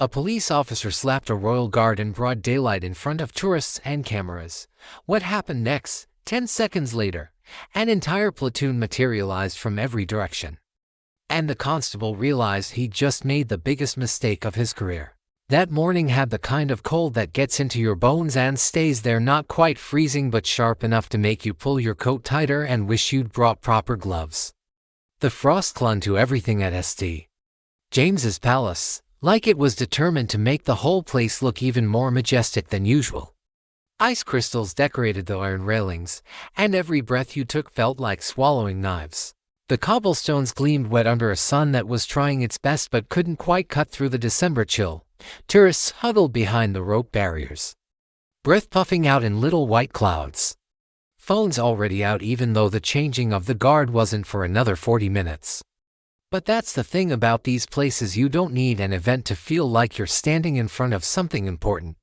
A police officer slapped a royal guard in broad daylight in front of tourists and cameras. What happened next? 10 seconds later, an entire platoon materialized from every direction. And the constable realized he'd just made the biggest mistake of his career. That morning had the kind of cold that gets into your bones and stays there, not quite freezing but sharp enough to make you pull your coat tighter and wish you'd brought proper gloves. The frost clung to everything at St. James's Palace, like it was determined to make the whole place look even more majestic than usual. Ice crystals decorated the iron railings, and every breath you took felt like swallowing knives. The cobblestones gleamed wet under a sun that was trying its best but couldn't quite cut through the December chill. Tourists huddled behind the rope barriers, breath puffing out in little white clouds. Phones already out, even though the changing of the guard wasn't for another 40 minutes. But that's the thing about these places, you don't need an event to feel like you're standing in front of something important.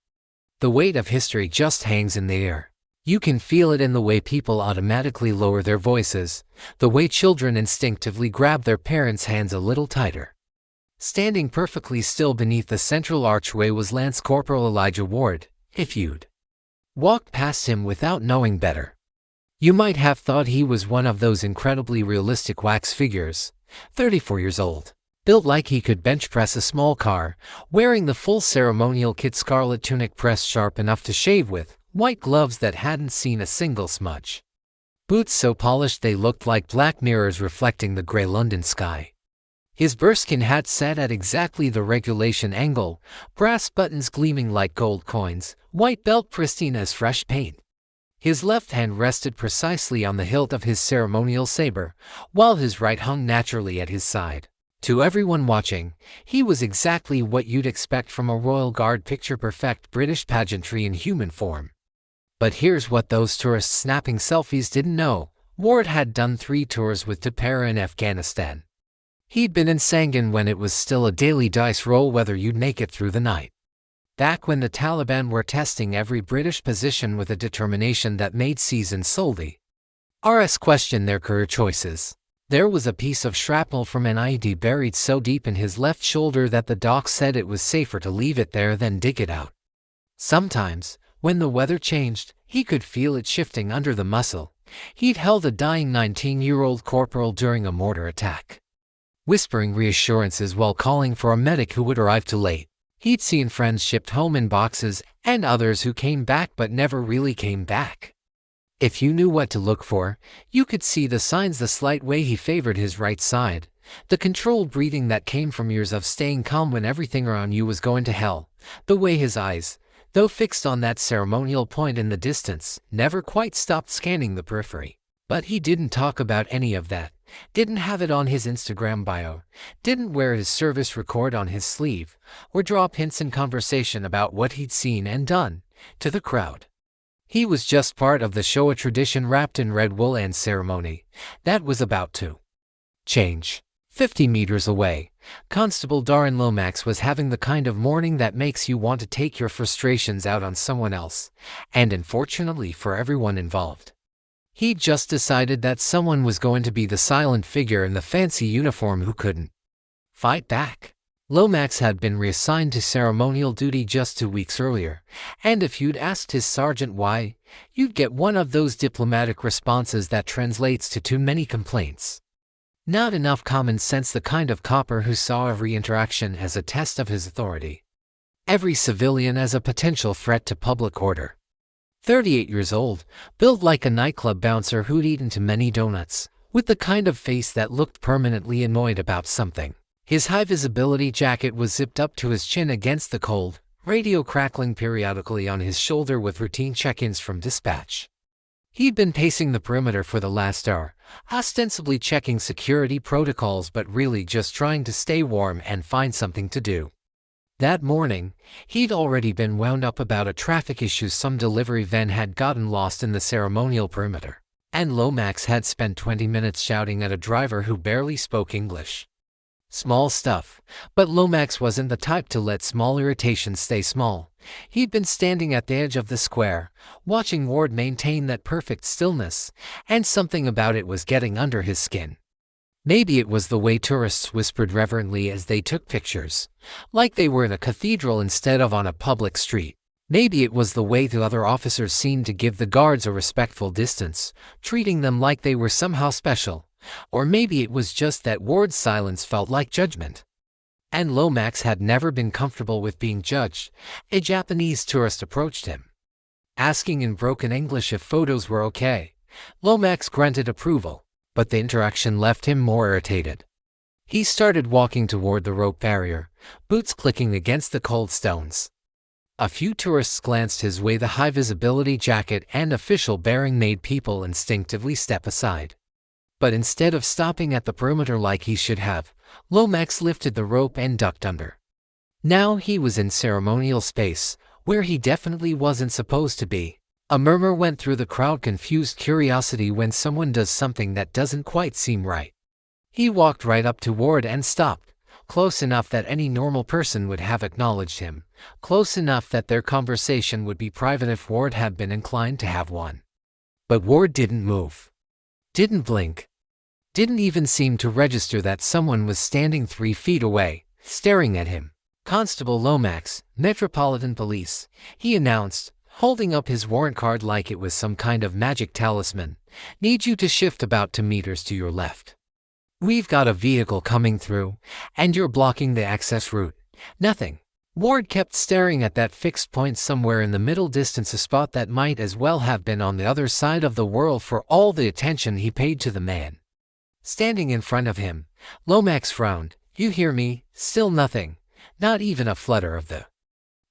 The weight of history just hangs in the air. You can feel it in the way people automatically lower their voices, the way children instinctively grab their parents' hands a little tighter. Standing perfectly still beneath the central archway was Lance Corporal Elijah Ward. If you'd walked past him without knowing better, you might have thought he was one of those incredibly realistic wax figures. 34 years old, built like he could bench press a small car, wearing the full ceremonial kit, scarlet tunic pressed sharp enough to shave with, white gloves that hadn't seen a single smudge, boots so polished they looked like black mirrors reflecting the grey London sky. His burskin hat sat at exactly the regulation angle, brass buttons gleaming like gold coins, white belt pristine as fresh paint. His left hand rested precisely on the hilt of his ceremonial saber, while his right hung naturally at his side. To everyone watching, he was exactly what you'd expect from a royal guard, picture-perfect British pageantry in human form. But here's what those tourists snapping selfies didn't know. Ward had done 3 tours with Tapera in Afghanistan. He'd been in Sangin when it was still a daily dice roll whether you'd make it through the night. Back when the Taliban were testing every British position with a determination that made seasoned soldiers question their career choices. There was a piece of shrapnel from an IED buried so deep in his left shoulder that the doc said it was safer to leave it there than dig it out. Sometimes, when the weather changed, he could feel it shifting under the muscle. He'd held a dying 19-year-old corporal during a mortar attack, whispering reassurances while calling for a medic who would arrive too late. He'd seen friends shipped home in boxes, and others who came back but never really came back. If you knew what to look for, you could see the signs: the slight way he favored his right side, the controlled breathing that came from years of staying calm when everything around you was going to hell, the way his eyes, though fixed on that ceremonial point in the distance, never quite stopped scanning the periphery. But he didn't talk about any of that, didn't have it on his Instagram bio, didn't wear his service record on his sleeve, or drop hints in conversation about what he'd seen and done to the crowd. He was just part of the show, a tradition wrapped in red wool and ceremony that was about to change. 50 meters away, Constable Darren Lomax was having the kind of morning that makes you want to take your frustrations out on someone else, and unfortunately for everyone involved, he'd just decided that someone was going to be the silent figure in the fancy uniform who couldn't fight back. Lomax had been reassigned to ceremonial duty just 2 weeks earlier, and if you'd asked his sergeant why, you'd get one of those diplomatic responses that translates to too many complaints. Not enough common sense, the kind of copper who saw every interaction as a test of his authority, every civilian as a potential threat to public order. 38 years old, built like a nightclub bouncer who'd eaten too many donuts, with the kind of face that looked permanently annoyed about something. His high-visibility jacket was zipped up to his chin against the cold, radio crackling periodically on his shoulder with routine check-ins from dispatch. He'd been pacing the perimeter for the last hour, ostensibly checking security protocols but really just trying to stay warm and find something to do. That morning, he'd already been wound up about a traffic issue. Some delivery van had gotten lost in the ceremonial perimeter, and Lomax had spent 20 minutes shouting at a driver who barely spoke English. Small stuff, but Lomax wasn't the type to let small irritations stay small. He'd been standing at the edge of the square, watching Ward maintain that perfect stillness, and something about it was getting under his skin. Maybe it was the way tourists whispered reverently as they took pictures, like they were in a cathedral instead of on a public street. Maybe it was the way the other officers seemed to give the guards a respectful distance, treating them like they were somehow special. Or maybe it was just that Ward's silence felt like judgment. And Lomax had never been comfortable with being judged. A Japanese tourist approached him, asking in broken English if photos were okay. Lomax grunted approval, but the interaction left him more irritated. He started walking toward the rope barrier, boots clicking against the cold stones. A few tourists glanced his way. The high-visibility jacket and official bearing made people instinctively step aside. But instead of stopping at the perimeter like he should have, Lomax lifted the rope and ducked under. Now he was in ceremonial space, where he definitely wasn't supposed to be. A murmur went through the crowd, confused curiosity when someone does something that doesn't quite seem right. He walked right up to Ward and stopped, close enough that any normal person would have acknowledged him, close enough that their conversation would be private if Ward had been inclined to have one. But Ward didn't move, didn't blink, didn't even seem to register that someone was standing 3 feet away, staring at him. "Constable Lomax, Metropolitan Police," he announced, holding up his warrant card like it was some kind of magic talisman. "Need you to shift about 2 meters to your left. We've got a vehicle coming through, and you're blocking the access route." Nothing. Ward kept staring at that fixed point somewhere in the middle distance, a spot that might as well have been on the other side of the world for all the attention he paid to the man standing in front of him. Lomax frowned. "You hear me? Still nothing. Not even a flutter of the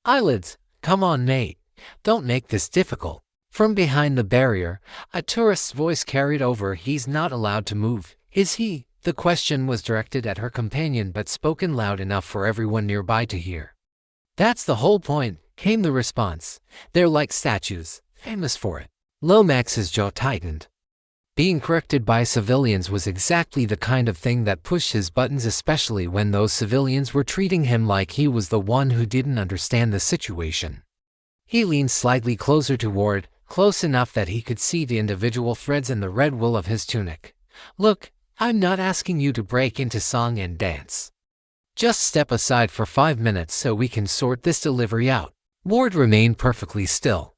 eyelids. Come on, mate. Don't make this difficult." From behind the barrier, a tourist's voice carried over. "He's not allowed to move, is he?" The question was directed at her companion but spoken loud enough for everyone nearby to hear. "That's the whole point," came the response. "They're like statues, famous for it." Lomax's jaw tightened. Being corrected by civilians was exactly the kind of thing that pushed his buttons, especially when those civilians were treating him like he was the one who didn't understand the situation. He leaned slightly closer to Ward, close enough that he could see the individual threads in the red wool of his tunic. "Look, I'm not asking you to break into song and dance. Just step aside for 5 minutes so we can sort this delivery out." Ward remained perfectly still.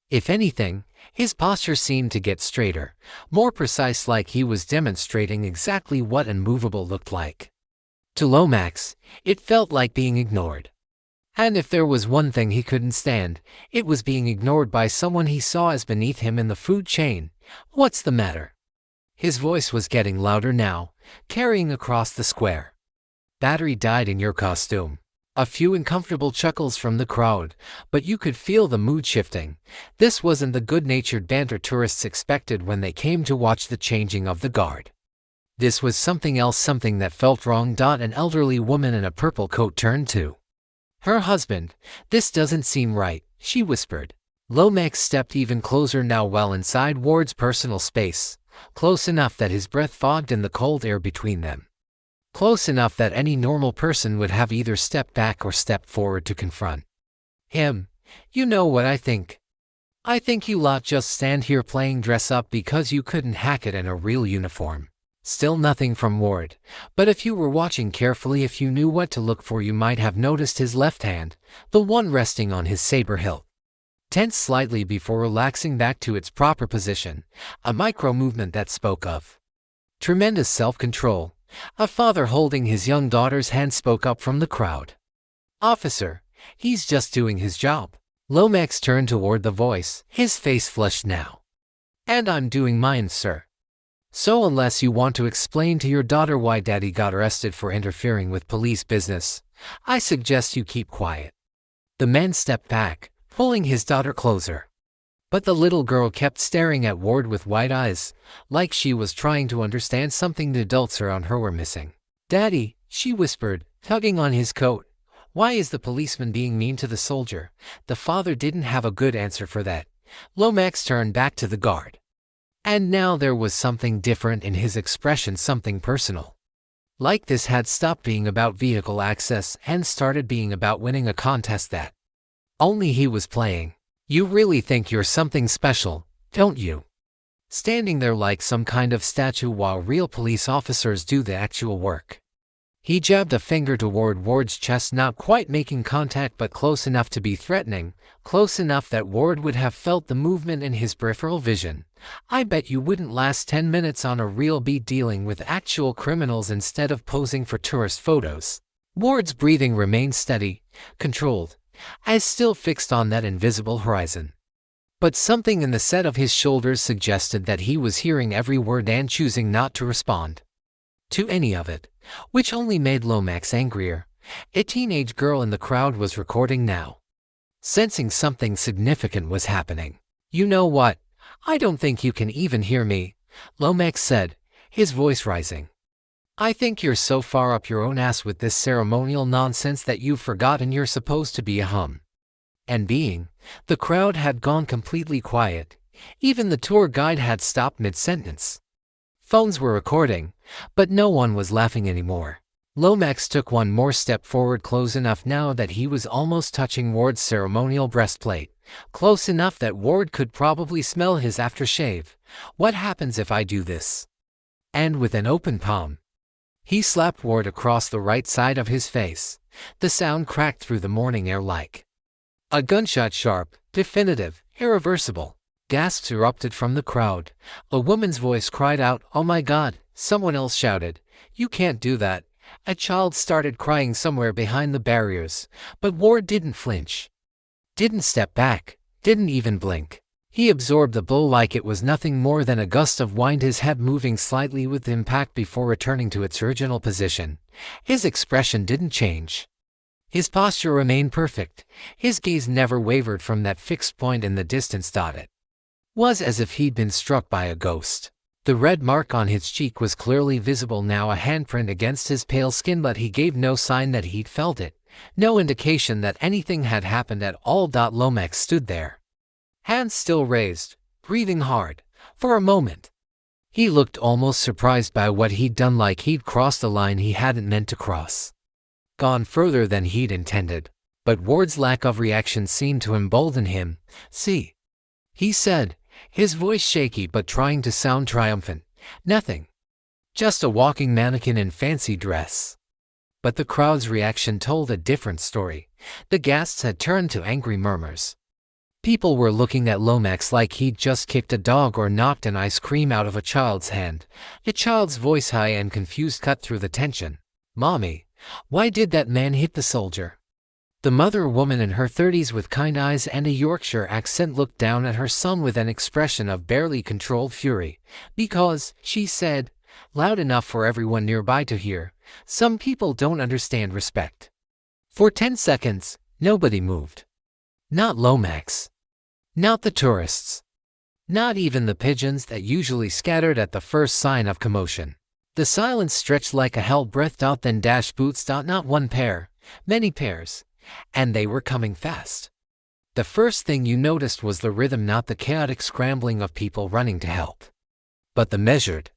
If anything, his posture seemed to get straighter, more precise, like he was demonstrating exactly what immovable looked like. To Lomax, it felt like being ignored. And if there was one thing he couldn't stand, it was being ignored by someone he saw as beneath him in the food chain. "What's the matter?" His voice was getting louder now, carrying across the square. "Battery died in your costume." A few uncomfortable chuckles from the crowd, but you could feel the mood shifting. This wasn't the good-natured banter tourists expected when they came to watch the changing of the guard. This was something else, something that felt wrong. An elderly woman in a purple coat turned to her husband. "This doesn't seem right," she whispered. Lomax stepped even closer, now well inside Ward's personal space, close enough that his breath fogged in the cold air between them. Close enough that any normal person would have either stepped back or stepped forward to confront him. "You know what I think? I think you lot just stand here playing dress up because you couldn't hack it in a real uniform." Still nothing from Ward, but if you were watching carefully, if you knew what to look for, you might have noticed his left hand, the one resting on his saber hilt, tense slightly before relaxing back to its proper position, a micro-movement that spoke of tremendous self-control. A father holding his young daughter's hand spoke up from the crowd. "Officer, he's just doing his job." Lomax turned toward the voice, his face flushed now. "And I'm doing mine, sir. So unless you want to explain to your daughter why Daddy got arrested for interfering with police business, I suggest you keep quiet." The man stepped back, pulling his daughter closer. But the little girl kept staring at Ward with wide eyes, like she was trying to understand something the adults around her were missing. "Daddy," she whispered, tugging on his coat. "Why is the policeman being mean to the soldier?" The father didn't have a good answer for that. Lomax turned back to the guard. And now there was something different in his expression, something personal. Like this had stopped being about vehicle access and started being about winning a contest that only he was playing. "You really think you're something special, don't you?" standing there like some kind of statue while real police officers do the actual work. He jabbed a finger toward Ward's chest, not quite making contact but close enough to be threatening, close enough that Ward would have felt the movement in his peripheral vision. I bet you wouldn't last 10 minutes on a real beat dealing with actual criminals instead of posing for tourist photos. Ward's breathing remained steady, controlled, eyes still fixed on that invisible horizon. But something in the set of his shoulders suggested that he was hearing every word and choosing not to respond to any of it, which only made Lomax angrier. A teenage girl in the crowd was recording now. Sensing something significant was happening. "You know what? I don't think you can even hear me," Lomax said, his voice rising. "I think you're so far up your own ass with this ceremonial nonsense that you've forgotten you're supposed to be a hum." And the crowd had gone completely quiet. Even the tour guide had stopped mid-sentence. Phones were recording, but no one was laughing anymore. Lomax took one more step forward, close enough now that he was almost touching Ward's ceremonial breastplate, close enough that Ward could probably smell his aftershave. "What happens if I do this?" And with an open palm, he slapped Ward across the right side of his face. The sound cracked through the morning air like a gunshot, sharp, definitive, irreversible. Gasps erupted from the crowd. A woman's voice cried out, "Oh my God!" Someone else shouted, "You can't do that." A child started crying somewhere behind the barriers, but Ward didn't flinch. Didn't step back, didn't even blink. He absorbed the blow like it was nothing more than a gust of wind, his head moving slightly with impact before returning to its original position. His expression didn't change. His posture remained perfect. His gaze never wavered from that fixed point in the distance. It was as if he'd been struck by a ghost. The red mark on his cheek was clearly visible now, a handprint against his pale skin, but he gave no sign that he'd felt it, no indication that anything had happened at all. Lomax stood there, hands still raised, breathing hard. For a moment, he looked almost surprised by what he'd done, like he'd crossed a line he hadn't meant to cross, gone further than he'd intended. But Ward's lack of reaction seemed to embolden him. "See," he said, his voice shaky but trying to sound triumphant. "Nothing. Just a walking mannequin in fancy dress." But the crowd's reaction told a different story. The gasps had turned to angry murmurs. People were looking at Lomax like he'd just kicked a dog or knocked an ice cream out of a child's hand. A child's voice, high and confused, cut through the tension. "Mommy, why did that man hit the soldier?" The mother, a woman in her 30s with kind eyes and a Yorkshire accent, looked down at her son with an expression of barely controlled fury. "Because," she said, loud enough for everyone nearby to hear, "some people don't understand respect." For 10 seconds, nobody moved. Not Lomax. Not the tourists. Not even the pigeons that usually scattered at the first sign of commotion. The silence stretched like a hell breath. Then dashed boots. Not one pair, many pairs. And they were coming fast. The first thing you noticed was the rhythm, not the chaotic scrambling of people running to help, but the measured,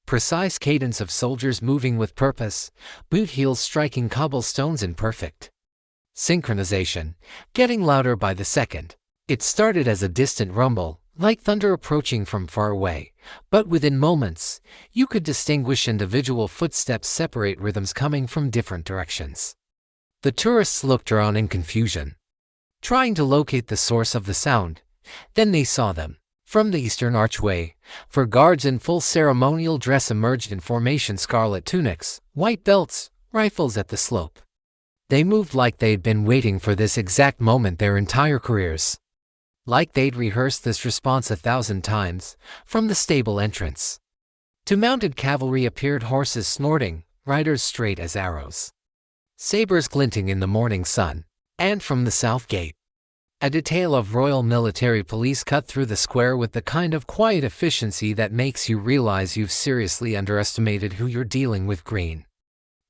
precise cadence of soldiers moving with purpose, boot heels striking cobblestones in perfect synchronization, getting louder by the second. It started as a distant rumble, like thunder approaching from far away, but within moments, you could distinguish individual footsteps, separate rhythms coming from different directions. The tourists looked around in confusion, trying to locate the source of the sound. Then they saw them. From the eastern archway, 4 guards in full ceremonial dress emerged in formation, scarlet tunics, white belts, rifles at the slope. They moved like they'd been waiting for this exact moment their entire careers. Like they'd rehearsed this response 1,000 times, from the stable entrance to mounted cavalry appeared, horses snorting, riders straight as arrows, sabers glinting in the morning sun. And from the south gate, a detail of Royal Military Police cut through the square with the kind of quiet efficiency that makes you realize you've seriously underestimated who you're dealing with. Green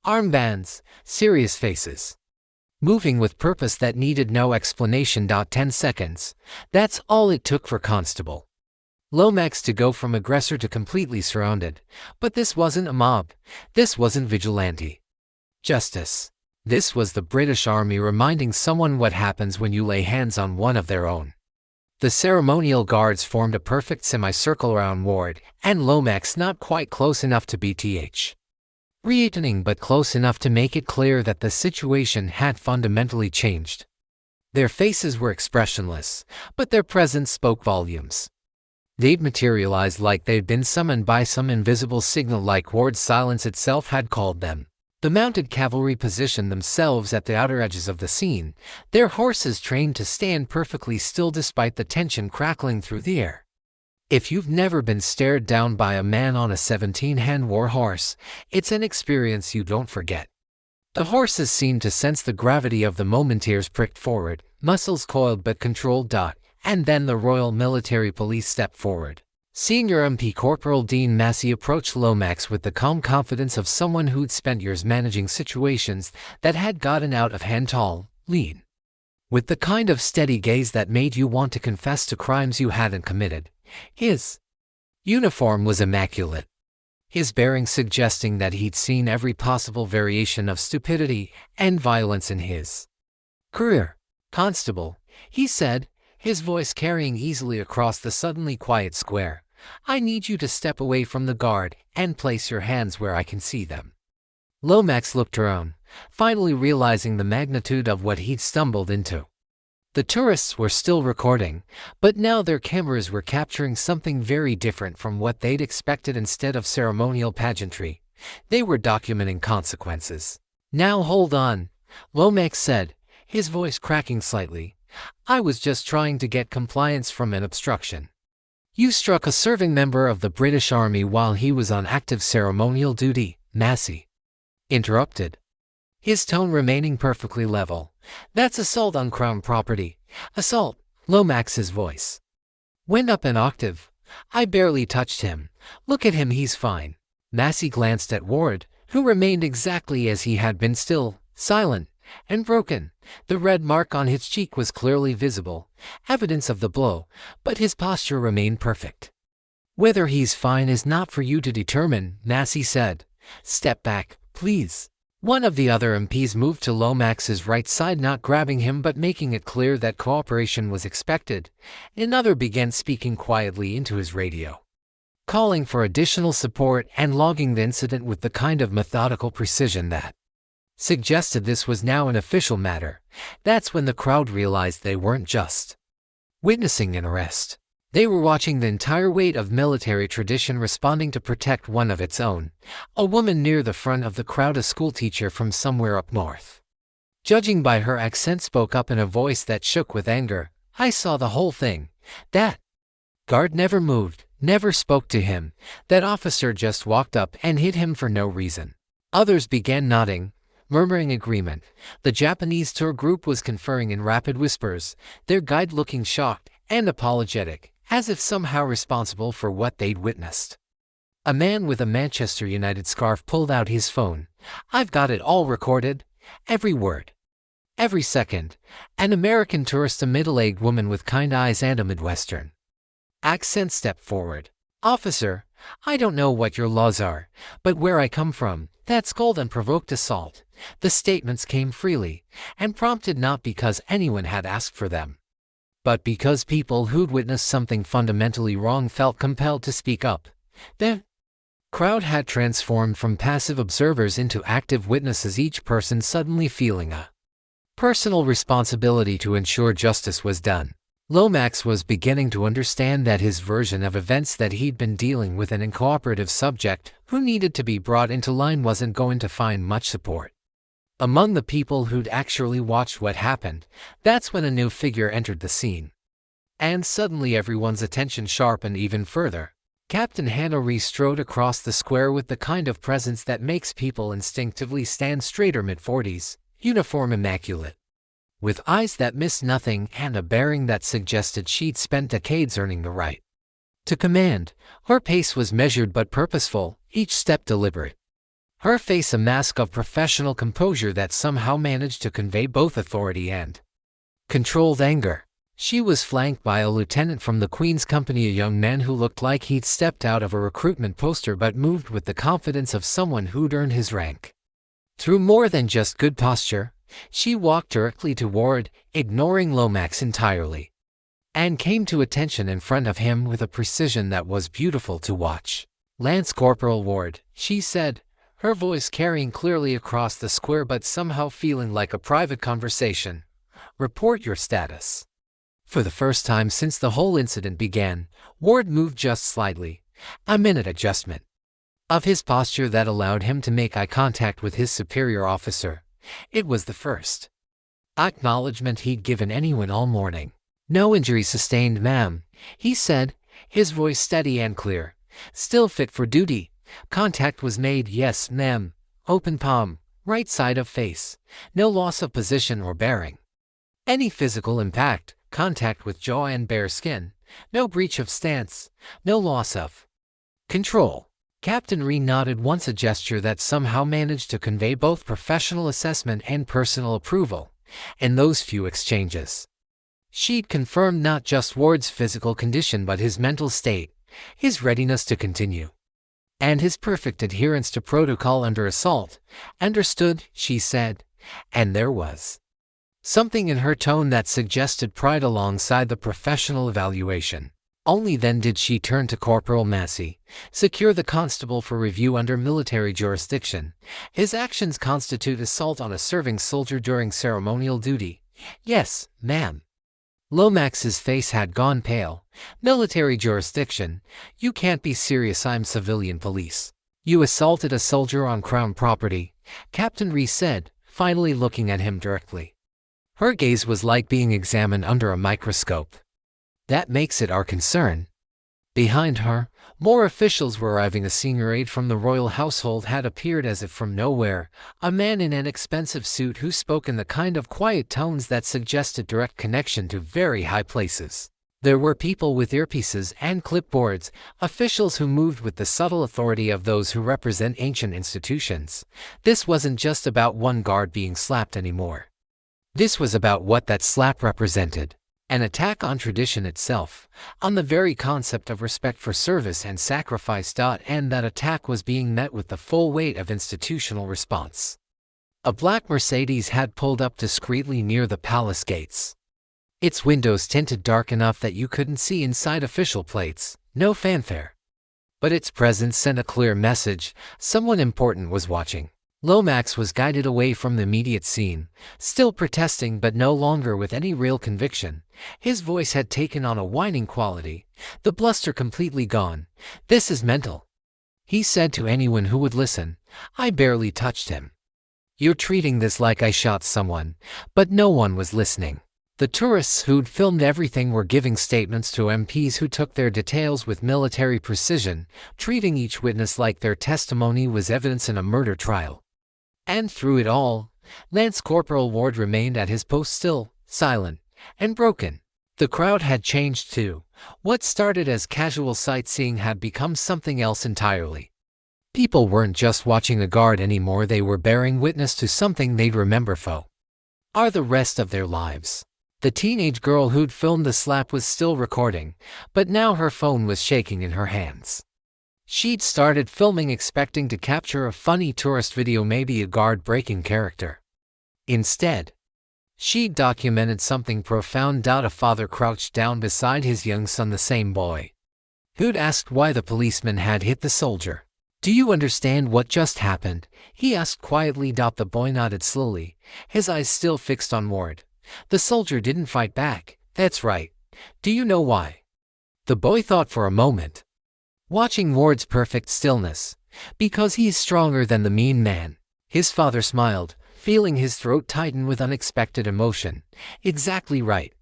armbands, serious faces, moving with purpose that needed no explanation. 10 seconds, that's all it took for Constable Lomax to go from aggressor to completely surrounded. But this wasn't a mob. This wasn't vigilante justice. This was the British Army reminding someone what happens when you lay hands on one of their own. The ceremonial guards formed a perfect semicircle around Ward, and Lomax not quite close enough to be reiterating but close enough to make it clear that the situation had fundamentally changed. Their faces were expressionless, but their presence spoke volumes. They'd materialized like they'd been summoned by some invisible signal, like Ward's silence itself had called them. The mounted cavalry positioned themselves at the outer edges of the scene, their horses trained to stand perfectly still despite the tension crackling through the air. If you've never been stared down by a man on a 17-hand war horse, it's an experience you don't forget. The horses seemed to sense the gravity of the moment. Ears pricked forward, muscles coiled but controlled. And then the Royal Military Police stepped forward. Senior MP Corporal Dean Massey approached Lomax with the calm confidence of someone who'd spent years managing situations that had gotten out of hand. Tall, lean, with the kind of steady gaze that made you want to confess to crimes you hadn't committed. His uniform was immaculate, his bearing suggesting that he'd seen every possible variation of stupidity and violence in his career. "Constable," he said, his voice carrying easily across the suddenly quiet square, "I need you to step away from the guard and place your hands where I can see them." Lomax looked around, finally realizing the magnitude of what he'd stumbled into. The tourists were still recording, but now their cameras were capturing something very different from what they'd expected. Instead of ceremonial pageantry, they were documenting consequences. "Now hold on," Lomax said, his voice cracking slightly. "I was just trying to get compliance from an obstruction. You struck a serving member of the British Army while he was on active ceremonial duty," Massey interrupted, his tone remaining perfectly level. "That's assault on Crown property." "Assault," Lomax's voice went up an octave. "I barely touched him. Look at him, he's fine." Massey glanced at Ward, who remained exactly as he had been, still, silent, and broken. The red mark on his cheek was clearly visible, evidence of the blow, but his posture remained perfect. "Whether he's fine is not for you to determine," Massey said. "Step back, please." One of the other MPs moved to Lomax's right side, not grabbing him but making it clear that cooperation was expected. Another began speaking quietly into his radio, calling for additional support and logging the incident with the kind of methodical precision that suggested this was now an official matter. That's when the crowd realized they weren't just witnessing an arrest. They were watching the entire weight of military tradition responding to protect one of its own. A woman near the front of the crowd, a schoolteacher from somewhere up north, judging by her accent, spoke up in a voice that shook with anger. "I saw the whole thing. That guard never moved, never spoke to him. That officer just walked up and hit him for no reason." Others began nodding, murmuring agreement. The Japanese tour group was conferring in rapid whispers, their guide looking shocked and apologetic, as if somehow responsible for what they'd witnessed. A man with a Manchester United scarf pulled out his phone. "I've got it all recorded. Every word. Every second." An American tourist, a middle-aged woman with kind eyes and a Midwestern accent, stepped forward. "Officer, I don't know what your laws are, but where I come from, that's called unprovoked assault." The statements came freely, and prompted not because anyone had asked for them, but because people who'd witnessed something fundamentally wrong felt compelled to speak up. The crowd had transformed from passive observers into active witnesses, each person suddenly feeling a personal responsibility to ensure justice was done. Lomax was beginning to understand that his version of events, that he'd been dealing with an uncooperative subject who needed to be brought into line, wasn't going to find much support among the people who'd actually watched what happened. That's when a new figure entered the scene, and suddenly everyone's attention sharpened even further. Captain Hannah Ree strode across the square with the kind of presence that makes people instinctively stand straighter. Mid-40s, uniform immaculate, with eyes that missed nothing and a bearing that suggested she'd spent decades earning the right to command. Her pace was measured but purposeful, each step deliberate. Her face a mask of professional composure that somehow managed to convey both authority and controlled anger. She was flanked by a lieutenant from the Queen's Company, a young man who looked like he'd stepped out of a recruitment poster but moved with the confidence of someone who'd earned his rank through more than just good posture. She walked directly toward, ignoring Lomax entirely. and came to attention in front of him with a precision that was beautiful to watch. "Lance Corporal Ward," she said, her voice carrying clearly across the square but somehow feeling like a private conversation. "Report your status." For the first time since the whole incident began, Ward moved just slightly, a minute adjustment of his posture that allowed him to make eye contact with his superior officer. It was the first acknowledgement he'd given anyone all morning. "No injury sustained, ma'am," he said, his voice steady and clear. "Still fit for duty. Contact was made, yes, ma'am. Open palm, right side of face. No loss of position or bearing. Any physical impact, contact with jaw and bare skin. No breach of stance. No loss of control." Captain Ree nodded once, a gesture that somehow managed to convey both professional assessment and personal approval. In those few exchanges, she'd confirmed not just Ward's physical condition but his mental state, his readiness to continue, and his perfect adherence to protocol under assault. "Understood," she said, and there was something in her tone that suggested pride alongside the professional evaluation. Only then did she turn to Corporal Massey. "Secure the constable for review under military jurisdiction. His actions constitute assault on a serving soldier during ceremonial duty." "Yes, ma'am." Lomax's face had gone pale. "Military jurisdiction? You can't be serious. I'm civilian police." "You assaulted a soldier on Crown property," Captain Ree said, finally looking at him directly. Her gaze was like being examined under a microscope. "That makes it our concern." Behind her, more officials were arriving. A senior aide from the royal household had appeared as if from nowhere, a man in an expensive suit who spoke in the kind of quiet tones that suggested direct connection to very high places. There were people with earpieces and clipboards, officials who moved with the subtle authority of those who represent ancient institutions. This wasn't just about one guard being slapped anymore. This was about what that slap represented. An attack on tradition itself, on the very concept of respect for service and sacrifice. And that attack was being met with the full weight of institutional response. A black Mercedes had pulled up discreetly near the palace gates. Its windows tinted dark enough that you couldn't see inside. Official plates, no fanfare. But its presence sent a clear message: someone important was watching. Lomax was guided away from the immediate scene, still protesting but no longer with any real conviction. His voice had taken on a whining quality, the bluster completely gone. "This is mental," he said to anyone who would listen. "I barely touched him. You're treating this like I shot someone." But no one was listening. The tourists who'd filmed everything were giving statements to MPs who took their details with military precision, treating each witness like their testimony was evidence in a murder trial. And through it all, Lance Corporal Ward remained at his post, still, silent, and broken. The crowd had changed too. What started as casual sightseeing had become something else entirely. People weren't just watching a guard anymore, they were bearing witness to something they'd remember for the rest of their lives. The teenage girl who'd filmed the slap was still recording, but now her phone was shaking in her hands. She'd started filming expecting to capture a funny tourist video, maybe a guard breaking character. Instead, she'd documented something profound. A father crouched down beside his young son, the same boy who'd asked why the policeman had hit the soldier. "Do you understand what just happened?" he asked quietly. The boy nodded slowly, his eyes still fixed on Ward. "The soldier didn't fight back." "That's right. Do you know why?" The boy thought for a moment, watching Ward's perfect stillness. "Because he's stronger than the mean man." His father smiled, feeling his throat tighten with unexpected emotion. "Exactly right."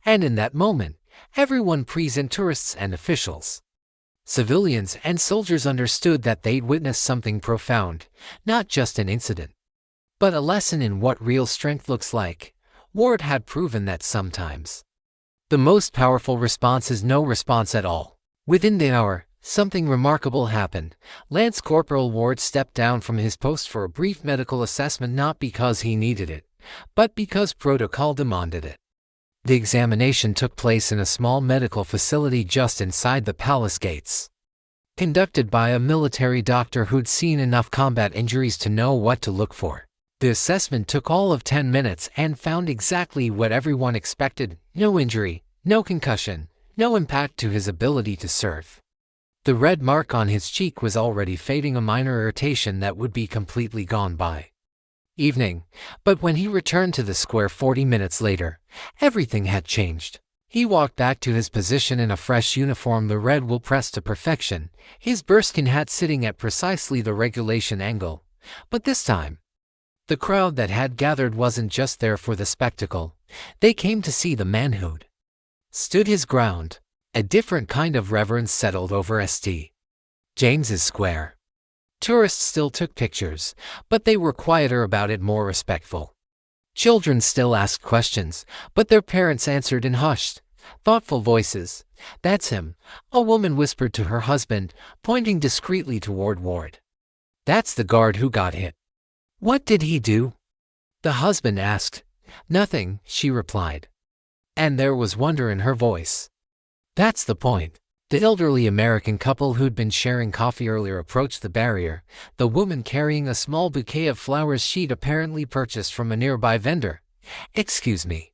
And in that moment, everyone present, tourists and officials, civilians and soldiers, understood that they'd witnessed something profound, not just an incident, but a lesson in what real strength looks like. Ward had proven that sometimes the most powerful response is no response at all. Within the hour, something remarkable happened. Lance Corporal Ward stepped down from his post for a brief medical assessment, not because he needed it, but because protocol demanded it. The examination took place in a small medical facility just inside the palace gates, conducted by a military doctor who'd seen enough combat injuries to know what to look for. The assessment took all of 10 minutes and found exactly what everyone expected: no injury, No concussion, no impact to his ability to serve. The red mark on his cheek was already fading, a minor irritation that would be completely gone by evening, but when he returned to the square 40 minutes later, everything had changed. He walked back to his position in a fresh uniform, the red wool pressed to perfection, his bearskin hat sitting at precisely the regulation angle. But this time, the crowd that had gathered wasn't just there for the spectacle. They came to see the man who'd stood his ground. A different kind of reverence settled over St. James's Square. Tourists still took pictures, but they were quieter about it, more respectful. Children still asked questions, but their parents answered in hushed, thoughtful voices. "That's him," a woman whispered to her husband, pointing discreetly toward Ward. "That's the guard who got hit." "What did he do?" the husband asked. "Nothing," she replied. And there was wonder in her voice. "That's the point." The elderly American couple who'd been sharing coffee earlier approached the barrier, the woman carrying a small bouquet of flowers she'd apparently purchased from a nearby vendor. "Excuse me,"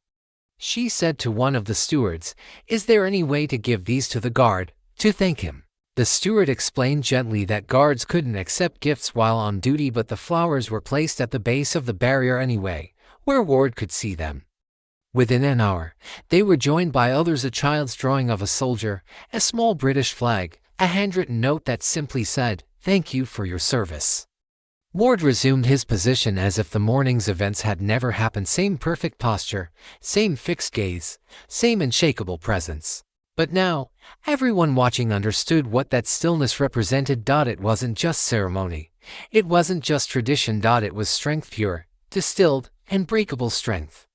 she said to one of the stewards, "is there any way to give these to the guard, to thank him?" The steward explained gently that guards couldn't accept gifts while on duty, but the flowers were placed at the base of the barrier anyway, where Ward could see them. Within an hour, they were joined by others, a child's drawing of a soldier, a small British flag, a handwritten note that simply said, "Thank you for your service." Ward resumed his position as if the morning's events had never happened. Same perfect posture, same fixed gaze, same unshakable presence. But now, everyone watching understood what that stillness represented. It wasn't just ceremony. It wasn't just tradition. It was strength, pure, distilled, unbreakable strength.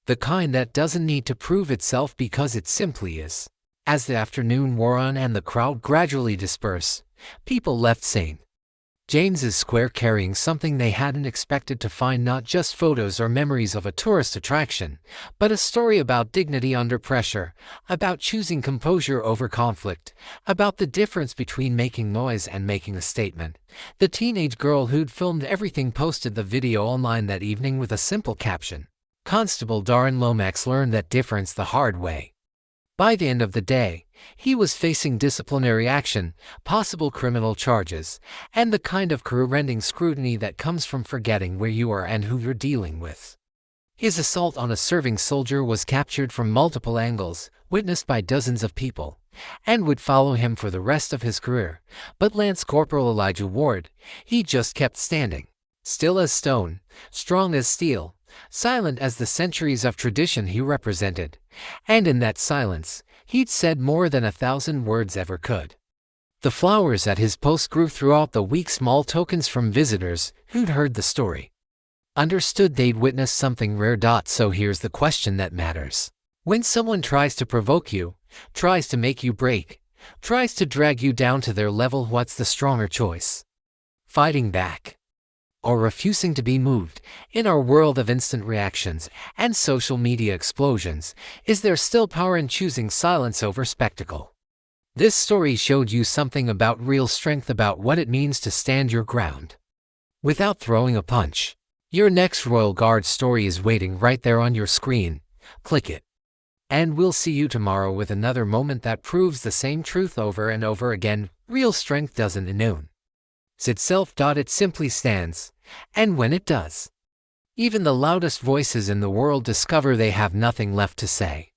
The kind that doesn't need to prove itself because it simply is. As the afternoon wore on and the crowd gradually dispersed, people left St. James's Square carrying something they hadn't expected to find, not just photos or memories of a tourist attraction, but a story about dignity under pressure, about choosing composure over conflict, about the difference between making noise and making a statement. The teenage girl who'd filmed everything posted the video online that evening with a simple caption. Constable Darren Lomax learned that difference the hard way. By the end of the day, he was facing disciplinary action, possible criminal charges, and the kind of career-ending scrutiny that comes from forgetting where you are and who you're dealing with. His assault on a serving soldier was captured from multiple angles, witnessed by dozens of people, and would follow him for the rest of his career. But Lance Corporal Elijah Ward, he just kept standing, still as stone, strong as steel, silent as the centuries of tradition he represented, and in that silence, he'd said more than 1,000 words ever could. The flowers at his post grew throughout the week, small tokens from visitors who'd heard the story. Understood they'd witnessed something rare. So here's the question that matters. When someone tries to provoke you, tries to make you break, tries to drag you down to their level, what's the stronger choice? Fighting back or refusing to be moved? In our world of instant reactions and social media explosions, is there still power in choosing silence over spectacle? This story showed you something about real strength, about what it means to stand your ground without throwing a punch. Your next Royal Guard story is waiting right there on your screen. Click it. And we'll see you tomorrow with another moment that proves the same truth over and over again. Real strength doesn't announce itself. It simply stands, and when it does, even the loudest voices in the world discover they have nothing left to say.